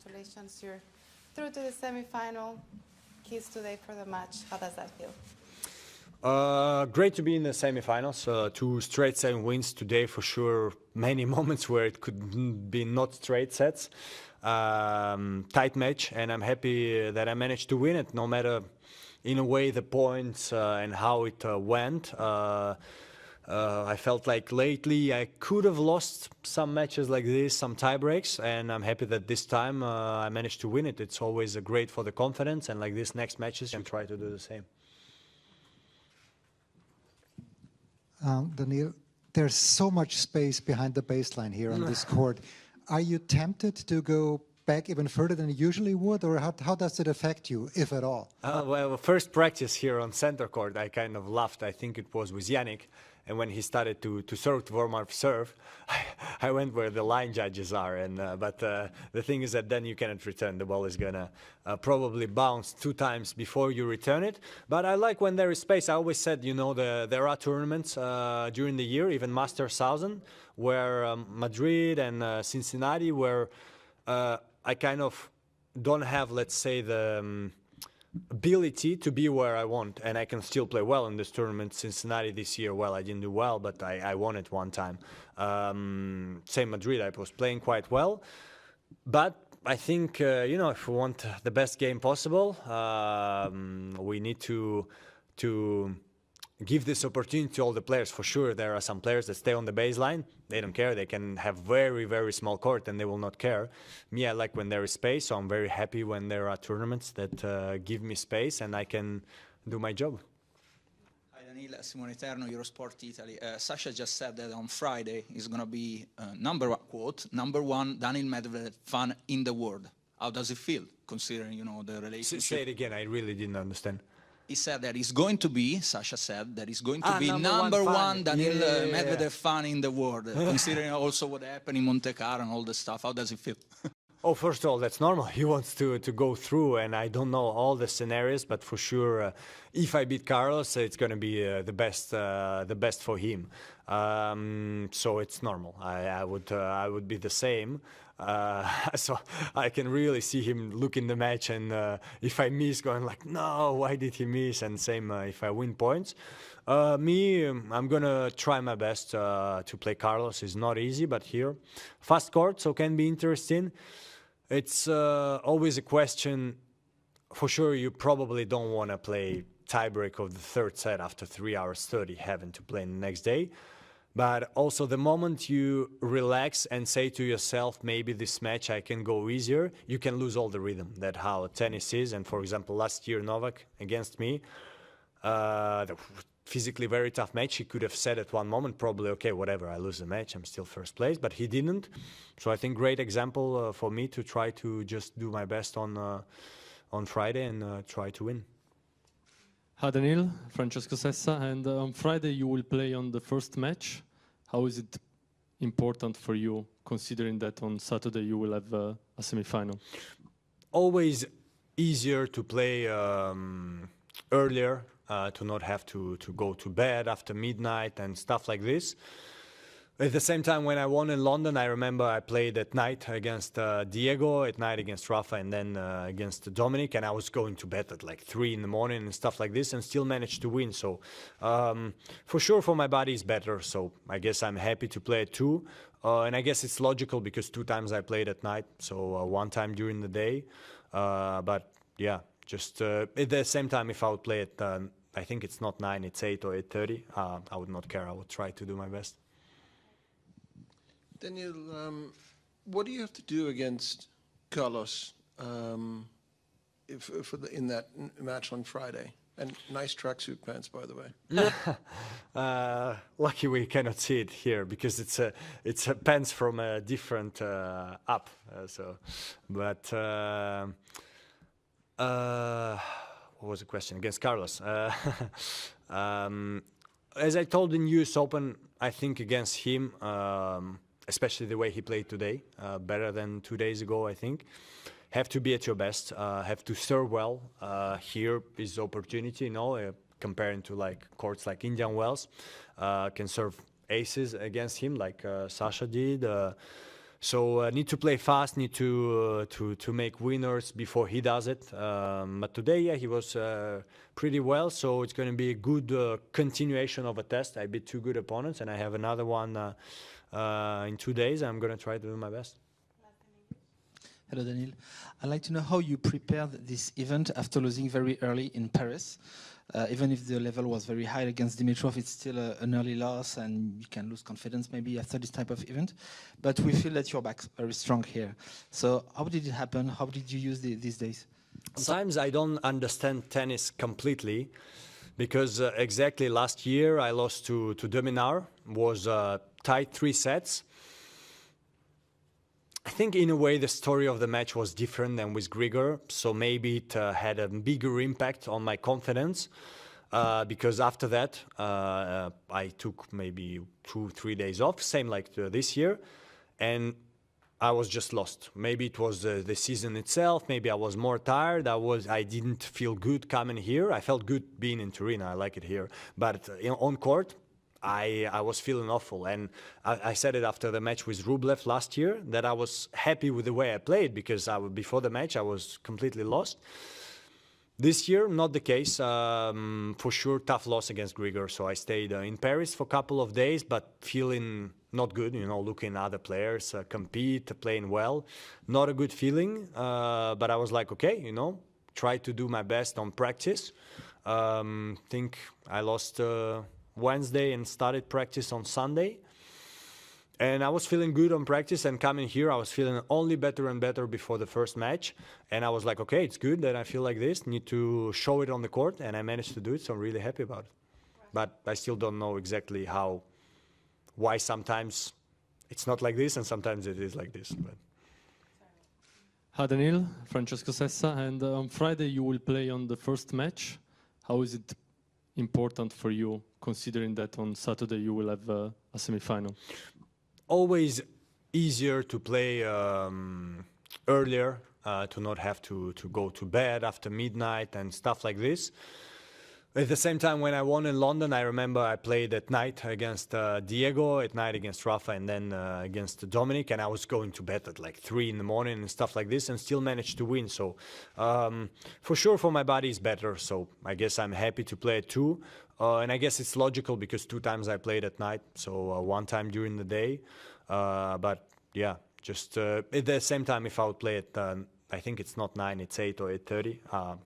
congratulations. You're through to the semi-final. Keys today for the match. How does that feel? Great to be in the semi-finals. 2 straight 7 wins today for sure. Many moments where it could be not straight sets. Tight match, and I'm happy that I managed to win it, no matter, in a way, the points and how it went. I felt like lately I could have lost some matches like this, some tie breaks, and I'm happy that this time I managed to win it. It's always great for the confidence, and like this next matches, I can try to do the same. Daniil, there's so much space behind the baseline here on this court. Are you tempted to go back even further than you usually would, or how does it affect you, if at all? Well, first practice here on center court, I kind of laughed. I think it was with Yannick. And when he started to serve, to warm up serve, I went where the line judges are. And but the thing is that then you cannot return. The ball is gonna probably bounce 2 times before you return it. But I like when there is space. I always said, you know, there are tournaments during the year, even Masters 1000, where Madrid and Cincinnati, where I kind of don't have, let's say, the ability to be where I want, and I can still play well in this tournament. Cincinnati this year, well, I didn't do well, but I won it one time. Same Madrid, I was playing quite well, but I think, you know, if we want the best game possible, we need to give this opportunity to all the players. For sure, there are some players that stay on the baseline. They don't care. They can have very, very small court and they will not care. Me, I like when there is space, so I'm very happy when there are tournaments that give me space and I can do my job. Hi, Daniil, Simone Eterno, Eurosport Italy. Sasha just said that on Friday is going to be number one Daniil Medvdev fan in the world. How does it feel, considering, you know, the relationship? Say it again. I really didn't understand. He said that he's going to be, Sasha said, that he's going to be number one Daniil Medvdev fan in the world, considering also what happened in Monte Carlo and all the stuff. How does it feel? Oh, first of all, that's normal. He wants to go through, and I don't know all the scenarios, but for sure, if I beat Carlos, it's going to be the best for him. So it's normal. I would be the same. So I can really see him look in the match, and if I miss, going like, no, why did he miss? And same if I win points. Me, I'm gonna try my best to play Carlos. It's not easy, but here, fast court, so can be interesting. It's always a question. For sure, you probably don't want to play tiebreak of the 3rd set after 3 hours 30, having to play the next day. But also the moment you relax and say to yourself, maybe this match I can go easier, you can lose all the rhythm. That's how tennis is. And for example, last year Novak against me, the physically very tough match. He could have said at one moment, probably, okay, whatever, I lose the match, I'm still first place, but he didn't. So I think great example for me to try to just do my best on Friday and try to win. Hi Daniil, Francesco Sessa, and on Friday you will play on the first match. How is it important for you, considering that on Saturday you will have a semi-final? Always easier to play earlier, to not have to go to bed after midnight and stuff like this. At the same time, when I won in London, I remember I played at night against Diego, at night against Rafa, and then against Dominic, and I was going to bed at like 3 in the morning and stuff like this, and still managed to win. So for sure, for my body, it's better. So I guess I'm happy to play at 2. And I guess it's logical because 2 times I played at night, so 1 time during the day. But yeah, just at the same time, if I would play at, I think it's not 9, it's 8 or 8:30, I would not care. I would try to do my best. Daniil, what do you have to do against Carlos in that match on Friday? And nice tracksuit pants, by the way. Lucky we cannot see it here because it's a pants from a different app. But what was the question against Carlos? As I told in US Open, I think against him. Especially the way he played today, better than 2 days ago, I think. Have to be at your best, have to serve well. Here is opportunity, you know, comparing to like courts like Indian Wells, can serve aces against him like Sasha did. So need to play fast, need to make winners before he does it. But today, yeah, he was pretty well. So it's going to be a good continuation of a test. I beat two good opponents, and I have another one in 2 days. I'm going to try to do my best. Hello, Daniil. I'd like to know how you prepared this event after losing very early in Paris. Even if the level was very high against Dimitrov, it's still an early loss, and you can lose confidence maybe after this type of event. But we feel that you're back very strong here. So how did it happen? How did you use these days? Sometimes I don't understand tennis completely, because exactly last year I lost to Dominar, was tied 3 sets. I think in a way the story of the match was different than with Grigor, so maybe it had a bigger impact on my confidence, because after that I took maybe 2-3 days off, same like this year, and I was just lost. Maybe it was the season itself, maybe I was more tired, I didn't feel good coming here. I felt good being in Turin, I like it here, but on court I was feeling awful, and I said it after the match with Rublev last year, that I was happy with the way I played, because before the match I was completely lost. This year, not the case. For sure, tough loss against Grigor, so I stayed in Paris for a couple of days, but feeling not good, looking at other players compete, playing well. Not a good feeling, but I was like, okay, try to do my best on practice. Think I lost Wednesday and started practice on Sunday, and I was feeling good on practice, and coming here I was feeling only better and better before the first match, and I was like, okay, it's good that I feel like this, need to show it on the court, and I managed to do it, so I'm really happy about it. But I still don't know exactly why sometimes it's not like this and sometimes it is like this. But. Hi Daniil, Francesco Sessa, and on Friday you will play on the first match. How is it important for you, considering that on Saturday you will have a semi-final? Always easier to play earlier, to not have to go to bed after midnight and stuff like this. At the same time, when I won in London, I remember I played at night against Diego, at night against Rafa, and then against Dominic, and I was going to bed at like 3 in the morning and stuff like this, and still managed to win. So for sure, for my body, it's better. So I guess I'm happy to play at 2. And I guess it's logical because 2 times I played at night, so 1 time during the day. But yeah, just at the same time, if I would play at, I think it's not 9, it's 8 or 8:30.